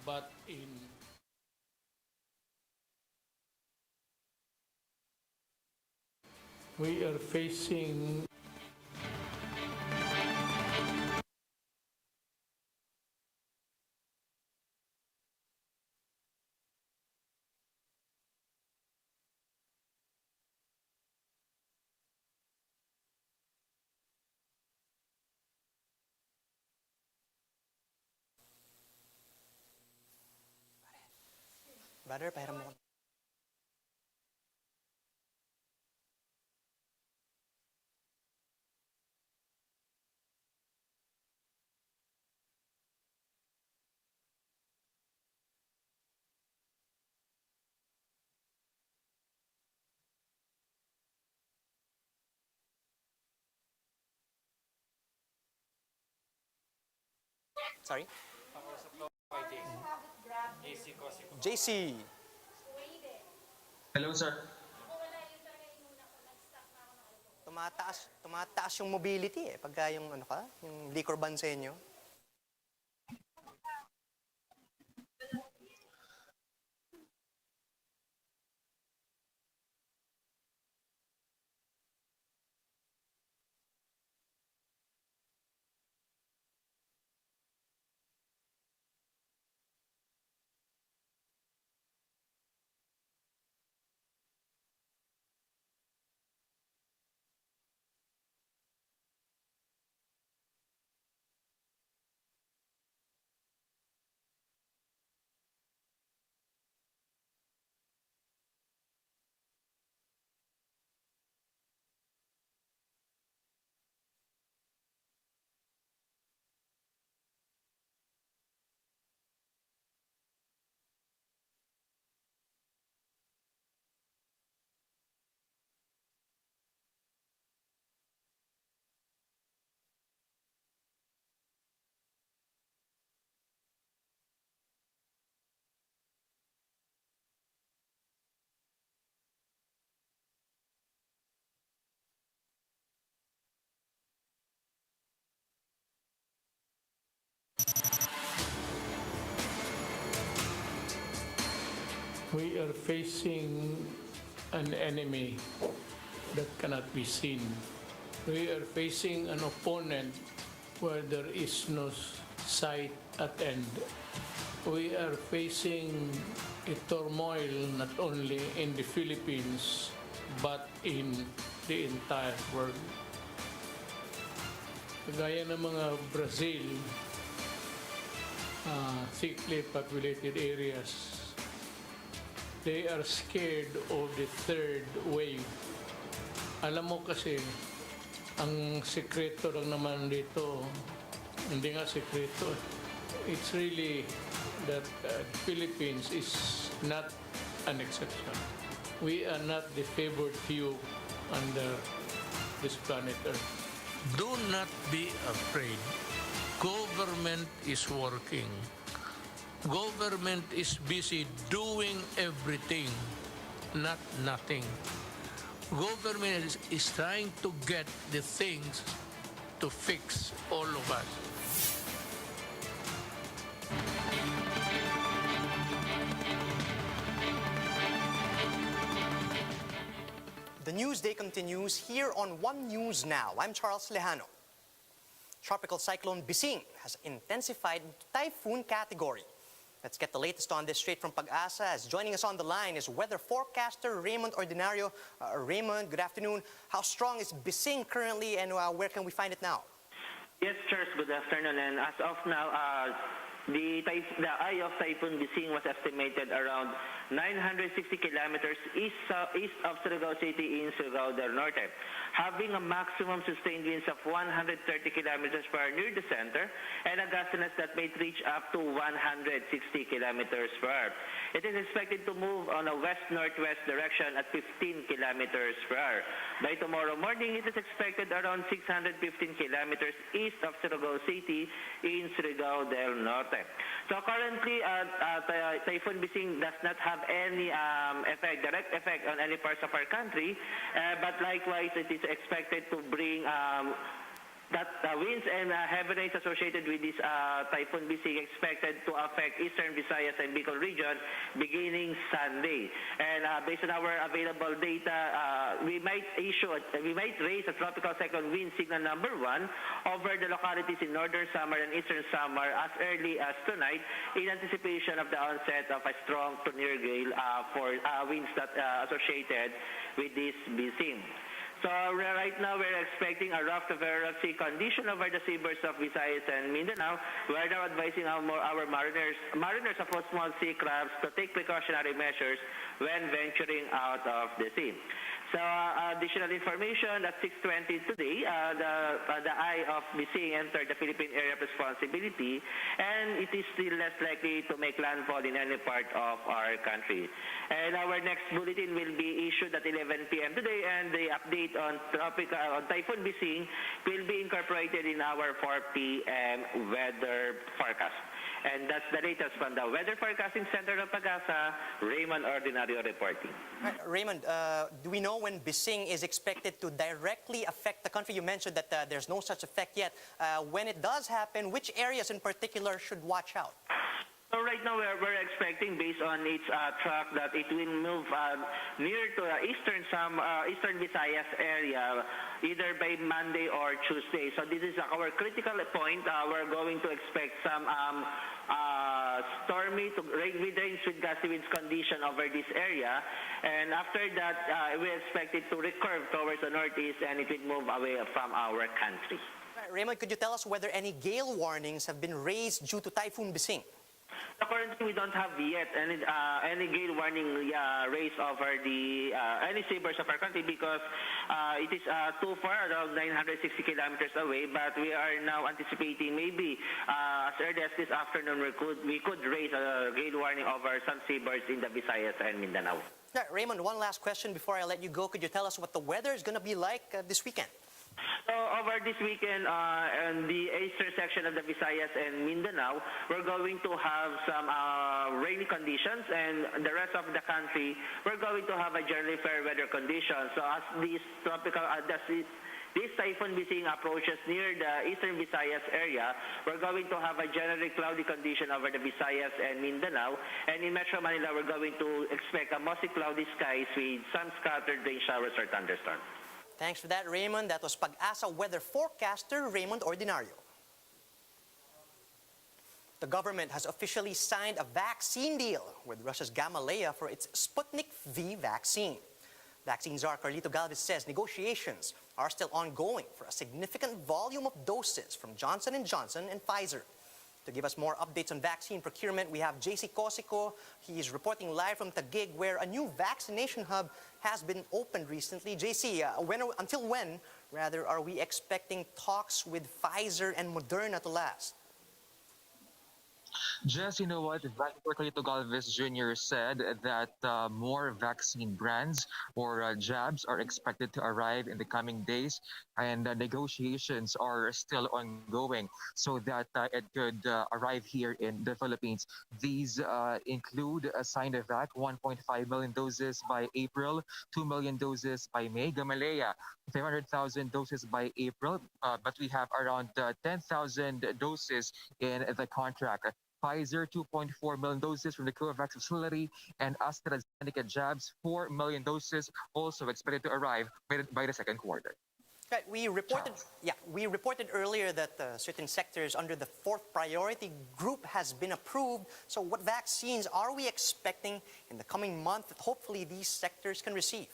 but in we are facing Brother, pahiram mo. Sorry? JC. Hello, sir. Tumataas yung mobility pagka yung yung liquor ban sa inyo. we are facing an enemy that cannot be seen. We are facing an opponent where there is no sight at end. We are facing a turmoil not only in the Philippines but in the entire world. Kagaya ng mga Brazil, thickly populated areas, they are scared of the third wave. Alam mo kasi, ang sekreto lang naman dito, hindi nga sekreto, it's really that the Philippines is not an exception. We are not the favored few under this planet Earth. Do not be afraid. Government is working. Government is busy doing everything, not nothing. Government is trying to get the things to fix all of us. The news day continues here on One News Now. I'm Charles Lejano. Tropical cyclone Bising has intensified into typhoon category. Let's get the latest on this straight from Pag-asa. As joining us on the line is weather forecaster Raymond Ordinario. Raymond, good afternoon. How strong is Bising currently, and where can we find it now? Yes, Charles, good afternoon. And as of now, the eye of Typhoon Bising was estimated around 960 kilometers east of Surigao City in Surigao del Norte, having a maximum sustained winds of 130 kilometers per hour near the center and a gustiness that may reach up to 160 kilometers per hour. It is expected to move on a west-northwest direction at 15 kilometers per hour. By tomorrow morning, it is expected around 615 kilometers east of Surigao City in Surigao del Norte. So currently, Typhoon Bising does not have any direct effect on any parts of our country, but likewise, it is expected to bring that winds and heavy rains associated with this typhoon Bising expected to affect eastern Visayas and Bicol region beginning Sunday. And based on our available data, we might raise a tropical cyclone wind signal number 1 over the localities in northern Samar and eastern Samar as early as tonight in anticipation of the onset of a strong to near gale for winds that associated with this Bising. So right now we're expecting a rough to very rough sea condition over the seaboards of Visayas and Mindanao. We're now advising our mariners of all small sea crafts to take precautionary measures when venturing out of the sea. So additional information at 6:20 today, the eye of Bising entered the Philippine area of responsibility, and it is still less likely to make landfall in any part of our country. And our next bulletin will be issued at 11 p.m. today, and the update on Typhoon Bising will be incorporated in our 4 p.m. weather forecast. And that's the latest from the Weather Forecasting Center of Pagasa, Raymond Ordinario reporting. Raymond, do we know when Bising is expected to directly affect the country? You mentioned that there's no such effect yet. When it does happen, which areas in particular should watch out? So right now we're expecting, based on its track, that it will move near to eastern Visayas area either by Monday or Tuesday. So this is our critical point. We're going to expect some stormy to with rains with gusty winds condition over this area, and after that we expect it to recurve towards the northeast and it will move away from our country. Raymond, could you tell us whether any gale warnings have been raised due to Typhoon Bising? So currently, we don't have yet any gale warning raised over the any seaboards of our country because it is too far, around 960 kilometers away. But we are now anticipating maybe as early as this afternoon we could raise a gale warning over some seaboards in the Visayas and Mindanao. Raymond, one last question before I let you go. Could you tell us what the weather is going to be like this weekend? So over this weekend, in the eastern section of the Visayas and Mindanao, we're going to have some rainy conditions, and the rest of the country, we're going to have a generally fair weather condition. So as this this typhoon Bising approaches near the eastern Visayas area, we're going to have a generally cloudy condition over the Visayas and Mindanao. And in Metro Manila, we're going to expect a mostly cloudy skies with some scattered rain showers or thunderstorms. Thanks for that, Raymond. That was Pag-asa weather forecaster Raymond Ordinario. The government has officially signed a vaccine deal with Russia's Gamaleya for its Sputnik V vaccine. Vaccine czar Carlito Galvez says negotiations are still ongoing for a significant volume of doses from Johnson & Johnson and Pfizer. To give us more updates on vaccine procurement, we have JC Cosico. He is reporting live from Taguig, where a new vaccination hub has been opened recently. JC, until when are we expecting talks with Pfizer and Moderna to last? Jess, you know what? Carlito Galvez Jr. said that more vaccine brands or jabs are expected to arrive in the coming days, and negotiations are still ongoing so that it could arrive here in the Philippines. These include Sinovac, 1.5 million doses by April, 2 million doses by May. Gamaleya, 500,000 doses by April, but we have around 10,000 doses in the contract. Pfizer, 2.4 million doses from the COVAX facility, and AstraZeneca jabs, 4 million doses, also expected to arrive by the second quarter. Right, we reported earlier that certain sectors under the 4th priority group has been approved. So what vaccines are we expecting in the coming month that hopefully these sectors can receive?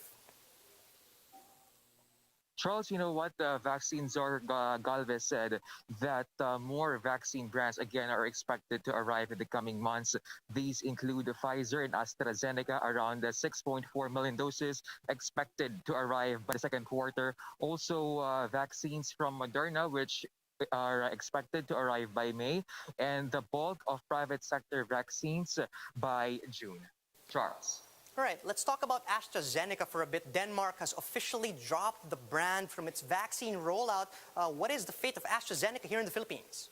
Charles, you know what? Vaccine czar Galvez said that more vaccine brands again are expected to arrive in the coming months. These include Pfizer and AstraZeneca, around 6.4 million doses expected to arrive by the second quarter. Also, vaccines from Moderna, which are expected to arrive by May, and the bulk of private sector vaccines by June. Charles. All right, let's talk about AstraZeneca for a bit. Denmark has officially dropped the brand from its vaccine rollout. What is the fate of AstraZeneca here in the Philippines?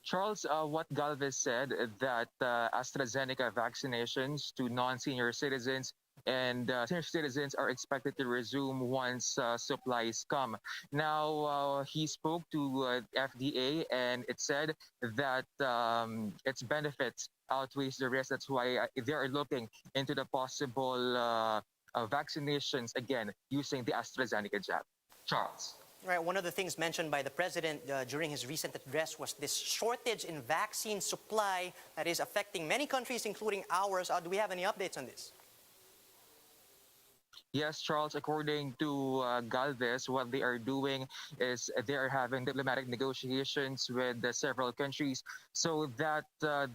Charles, what Galvez said, that AstraZeneca vaccinations to non-senior citizens and senior citizens are expected to resume once supplies come. Now, he spoke to FDA, and it said that its benefits outweighs the risk. That's why they are looking into the possible vaccinations again using the AstraZeneca jab. Charles. Right, one of the things mentioned by the president during his recent address was this shortage in vaccine supply that is affecting many countries, including ours. Do we have any updates on this? Yes, Charles, according to Galvez, what they are doing is they are having diplomatic negotiations with several countries so that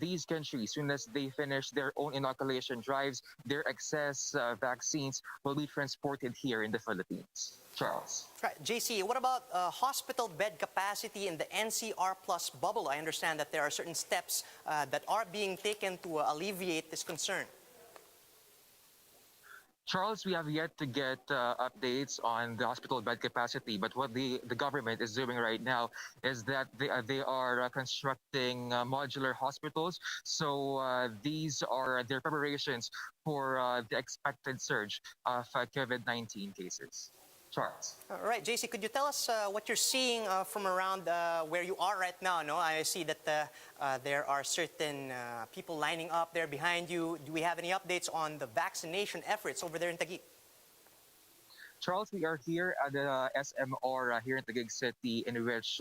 these countries, soon as they finish their own inoculation drives, their excess vaccines will be transported here in the Philippines. Charles. Right, JC, what about hospital bed capacity in the NCR plus bubble? I understand that there are certain steps that are being taken to alleviate this concern. Charles, we have yet to get updates on the hospital bed capacity, but what the government is doing right now is that they are constructing modular hospitals. So these are their preparations for the expected surge of COVID-19 cases. Charles. All right, JC, could you tell us what you're seeing from around where you are right now? No, I see that there are certain people lining up there behind you. Do we have any updates on the vaccination efforts over there in Taguig? Charles, we are here at the SMR here in Taguig City, in which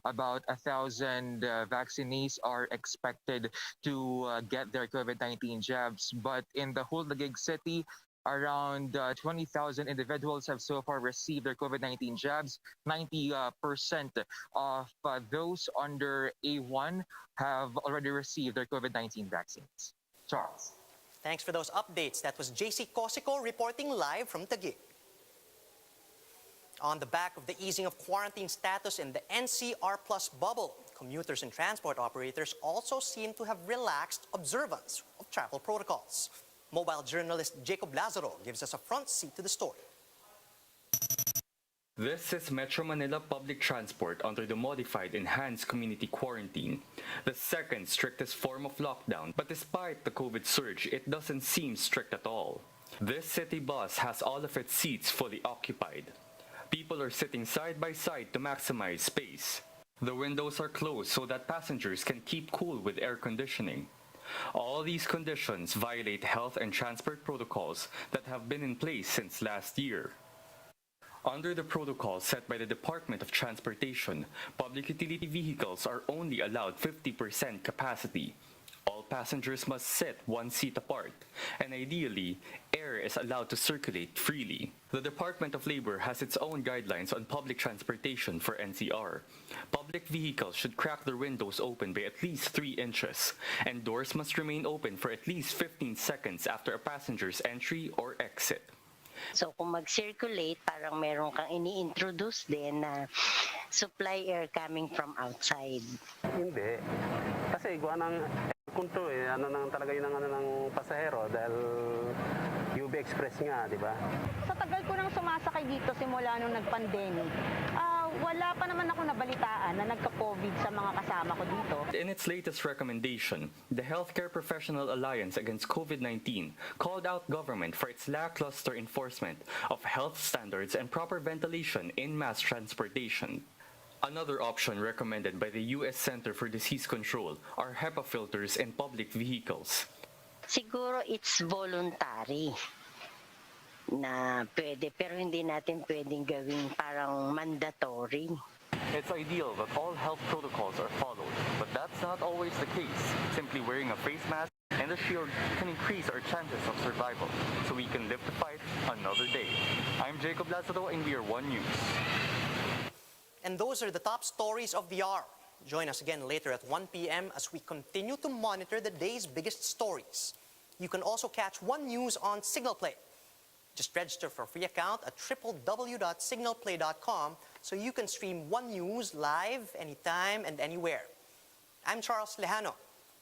about 1,000 vaccinees are expected to get their COVID-19 jabs. But in the whole Taguig City, around 20,000 individuals have so far received their COVID-19 jabs. 90% of those under A1 have already received their COVID-19 vaccines. Charles. Thanks for those updates. That was JC Cosico reporting live from Taguig. On the back of the easing of quarantine status in the NCR plus bubble, commuters and transport operators also seem to have relaxed observance of travel protocols. Mobile journalist Jacob Lazaro gives us a front seat to the story. This is Metro Manila public transport under the modified enhanced community quarantine, the second strictest form of lockdown. But despite the COVID surge, it doesn't seem strict at all. This city bus has all of its seats fully occupied. People are sitting side by side to maximize space. The windows are closed so that passengers can keep cool with air conditioning. All these conditions violate health and transport protocols that have been in place since last year. Under the protocol set by the Department of Transportation, public utility vehicles are only allowed 50% capacity. All passengers must sit one seat apart, and ideally, air is allowed to circulate freely. The Department of Labor has its own guidelines on public transportation for NCR. Public vehicles should crack their windows open by at least 3 inches, and doors must remain open for at least 15 seconds after a passenger's entry or exit. So kung mag-circulate, parang meron kang ini-introduce din na supply air coming from outside. Hindi. Kasi gawa ng kunto ano nang talaga yun ng pasahero dahil UB Express nga, di ba? Sa tagal ko nang sumasakay dito simula nung nag-pandemic, wala pa naman ako nabalitaan na nagka-COVID sa mga kasama ko dito. In its latest recommendation, the Healthcare Professional Alliance Against COVID-19 called out government for its lackluster enforcement of health standards and proper ventilation in mass transportation. Another option recommended by the U.S. Center for Disease Control are HEPA filters in public vehicles. Siguro it's voluntary na pwede, pero hindi natin pwedeng gawing parang mandatory. It's ideal that all health protocols are followed, but that's not always the case. Simply wearing a face mask and a shield can increase our chances of survival, so we can live to fight another day. I'm Jacob Lazaro in Beer 1 News. And those are the top stories of the hour. Join us again later at 1 p.m. as we continue to monitor the day's biggest stories. You can also catch One News on Signal Play. Just register for a free account at www.signalplay.com so you can stream One News live anytime and anywhere. I'm Charles Lejano.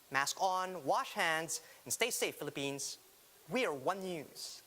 Mask on, wash hands, and stay safe, Philippines. We are One News.